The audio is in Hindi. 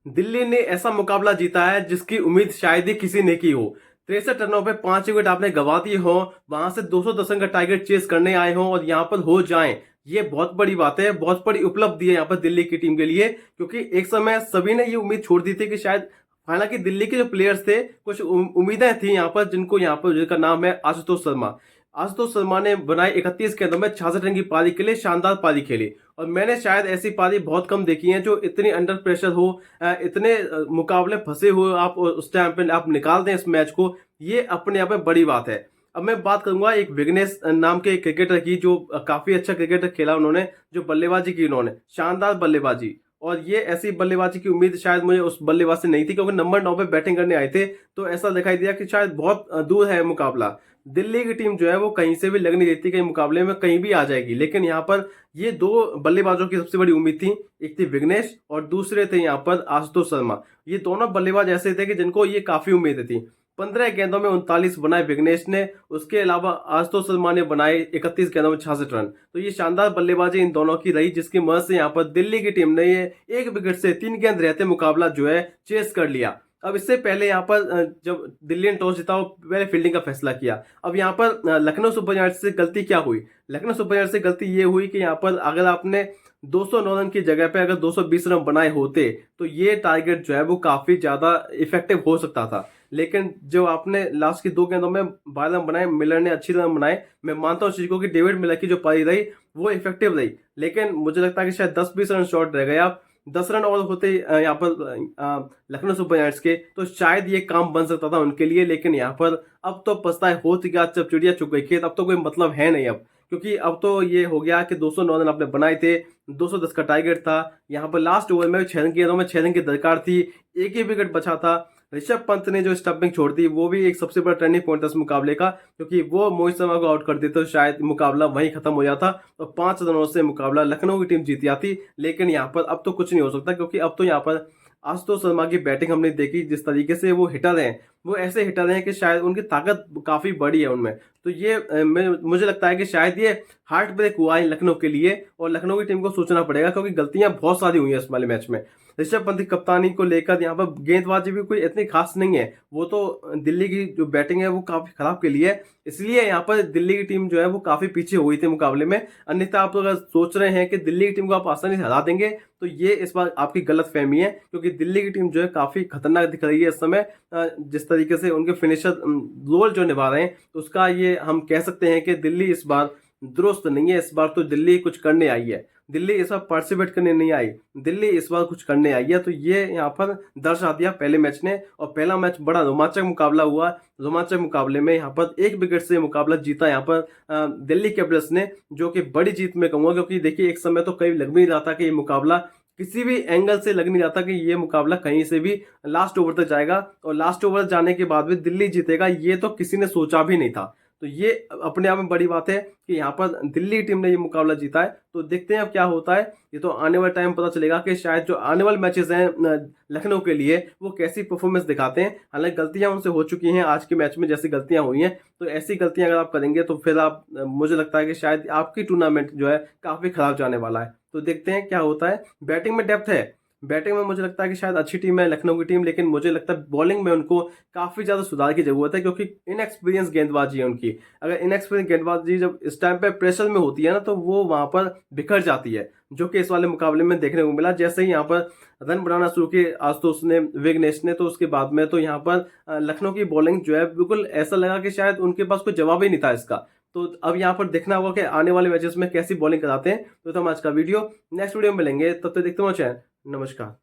दिल्ली ने ऐसा मुकाबला जीता है जिसकी उम्मीद शायद ही किसी ने की हो। 63 रनों पे 5 विकेट आपने गंवा दिए हो, वहां से 210 रन का टारगेट चेस करने आए हो और यहाँ पर हो जाएं, ये बहुत बड़ी बात है, बहुत बड़ी उपलब्धि है यहाँ पर दिल्ली की टीम के लिए। क्योंकि एक समय सभी ने ये उम्मीद छोड़ दी थी कि शायद, हालांकि दिल्ली के जो प्लेयर्स थे कुछ उम्मीदें थी यहाँ पर, जिनका नाम है आशुतोष शर्मा। आशुतोष शर्मा ने बनाई 31 गेंदों में 66 रन की पारी के लिए शानदार पारी खेली। और मैंने शायद ऐसी पारी बहुत कम देखी है जो इतनी अंडर प्रेशर हो, इतने मुकाबले फंसे हुए आप उस टाइम पे आप निकाल दें इस मैच को, ये अपने आप में बड़ी बात है। अब मैं बात करूंगा एक विघ्नेश नाम के क्रिकेटर की, जो काफी अच्छा क्रिकेटर खेला उन्होंने, जो बल्लेबाजी की उन्होंने, शानदार बल्लेबाजी। और ये ऐसी बल्लेबाजी की उम्मीद शायद मुझे उस बल्लेबाज से नहीं थी, क्योंकि नंबर 9 पे बैटिंग करने आए थे तो ऐसा दिखाई दिया कि शायद बहुत दूर है मुकाबला। दिल्ली की टीम जो है वो कहीं से भी लग नहीं देती, कहीं मुकाबले में कहीं भी आ जाएगी, लेकिन यहाँ पर ये दो बल्लेबाजों की सबसे बड़ी उम्मीद थी। एक थी विघ्नेश और दूसरे थे यहाँ पर आशुतोष शर्मा। ये दोनों बल्लेबाज ऐसे थे कि जिनको ये काफी उम्मीदें थी। 15 गेंदों में 39 बनाए विघ्नेश ने, उसके अलावा आशुतोष शर्मा ने बनाए 31 गेंदों में 66 रन। तो ये शानदार बल्लेबाजी इन दोनों की रही, जिसकी मदद से यहाँ पर दिल्ली की टीम ने ये एक विकेट से 3 गेंद रहते मुकाबला जो है चेस कर लिया। अब इससे पहले यहाँ पर जब दिल्ली ने टॉस जीता, वो पहले फील्डिंग का फैसला किया। अब यहाँ पर लखनऊ सुपर जायंट्स से गलती क्या हुई? लखनऊ सुपर जायंट्स से गलती ये हुई कि यहाँ पर अगर आपने 209 रन की जगह पे अगर 220 रन बनाए होते तो ये टारगेट जो है वो काफी ज्यादा इफेक्टिव हो सकता था। लेकिन जो आपने लास्ट की 2 गेंदों में 12 रन बनाए, मिलर ने अच्छी रन बनाए, मैं मानता हूँ चीज को कि डेविड मिलर की जो पारी रही वो इफेक्टिव रही, लेकिन मुझे लगता है कि शायद 10-20 रन शॉर्ट रह गए। आप 10 रन और होते यहाँ पर लखनऊ सुपर जायंट्स के, तो शायद ये काम बन सकता था उनके लिए। लेकिन यहाँ पर अब तो पछताए हो गया, जब चिड़िया चुग गई खेत, अब तो कोई मतलब है नहीं अब। क्योंकि अब तो ये हो गया कि 209 रन आपने बनाए थे, 210 का टारगेट था। यहाँ पर लास्ट ओवर में 6 रन की गेंदों में 6 रन की दरकार थी, एक ही विकेट बचा था। ऋषभ पंत ने जो स्टंपिंग छोड़ दी वो भी एक सबसे बड़ा टर्निंग पॉइंट था इस मुकाबले का, क्योंकि वो मोहित शर्मा को आउट कर देते तो शायद मुकाबला वहीं खत्म हो जाता और 5 रनों से मुकाबला लखनऊ की टीम जीत जाती। लेकिन यहाँ पर अब तो कुछ नहीं हो सकता, क्योंकि अब तो यहाँ पर आशुतोष शर्मा की बैटिंग हमने देखी, जिस तरीके से वो हिटर हैं, वो ऐसे हिटर हैं कि शायद उनकी ताकत काफी बड़ी है उनमें। तो ये मुझे लगता है कि शायद ये हार्ट ब्रेक हुआ है लखनऊ के लिए, और लखनऊ की टीम को सोचना पड़ेगा, क्योंकि गलतियां बहुत सारी हुई हैं इस वाले मैच में। ऋषभ पंत की कप्तानी को लेकर यहाँ पर गेंदबाजी भी कोई इतनी खास नहीं है, वो तो दिल्ली की जो बैटिंग है वो काफी खराब के लिए है, इसलिए यहाँ पर दिल्ली की टीम जो है वो काफी पीछे हुई थी मुकाबले में। अन्यथा आप अगर सोच रहे हैं कि दिल्ली की टीम को आप आसानी से हरा देंगे, तो ये इस बार आपकी गलत फहमी है, क्योंकि दिल्ली की टीम जो है काफी खतरनाक दिख रही है इस समय। जिस तरीके से उनके फिनिशर रोल जो निभा रहे हैं, तो उसका ये हम कह सकते हैं कि दिल्ली इस बार दुरुस्त नहीं है। इस बार तो दिल्ली कुछ करने आई है, दिल्ली इस बार पार्टिसिपेट करने नहीं आई, दिल्ली इस बार कुछ करने आई है। तो ये यहाँ पर दर्शा दिया पहले मैच ने, और पहला मैच बड़ा रोमांचक मुकाबला हुआ। रोमांचक मुकाबले में यहाँ पर एक विकेट से मुकाबला जीता यहाँ पर दिल्ली कैपिटल्स ने, जो कि बड़ी जीत में कहूंगा, क्योंकि देखिए एक समय तो कहीं लग भी नहीं रहा था कि ये मुकाबला किसी भी एंगल से लग नहीं रहा था कि ये मुकाबला कहीं से भी लास्ट ओवर तक जाएगा, और लास्ट ओवर जाने के बाद भी दिल्ली जीतेगा, ये तो किसी ने सोचा भी नहीं था। तो ये अपने आप में बड़ी बात है कि यहाँ पर दिल्ली टीम ने ये मुकाबला जीता है। तो देखते हैं अब क्या होता है, ये तो आने वाले टाइम पता चलेगा कि शायद जो आने वाले मैचेस हैं लखनऊ के लिए वो कैसी परफॉर्मेंस दिखाते हैं। हालांकि गलतियां उनसे हो चुकी हैं आज के मैच में, जैसी गलतियां हुई हैं, तो ऐसी गलतियां अगर आप करेंगे तो फिर आप, मुझे लगता है कि शायद आपकी टूर्नामेंट जो है काफी खराब जाने वाला है। तो देखते हैं क्या होता है। बैटिंग में डेप्थ है, बैटिंग में मुझे लगता है कि शायद अच्छी टीम है लखनऊ की टीम, लेकिन मुझे लगता है बॉलिंग में उनको काफी ज्यादा सुधार की जरूरत है, क्योंकि इनएक्सपीरियंस गेंदबाजी है उनकी। अगर इनएक्सपीरियंस गेंदबाजी जब इस टाइम पे प्रेशर में होती है ना, तो वो वहां पर बिखर जाती है, जो कि इस वाले मुकाबले में देखने को मिला। जैसे ही यहाँ पर रन बनाना शुरू किए आशुतोष ने, विघ्नेश ने, तो उसके बाद में तो यहाँ पर लखनऊ की बॉलिंग जो है बिल्कुल ऐसा लगा कि शायद उनके पास कोई जवाब ही नहीं था इसका। तो अब यहाँ पर देखना होगा कि आने वाले मैचेस में कैसी बॉलिंग कराते हैं। तो हम आज का वीडियो नेक्स्ट वीडियो में मिलेंगे, तब तक देखते हो चैनल। नमस्कार।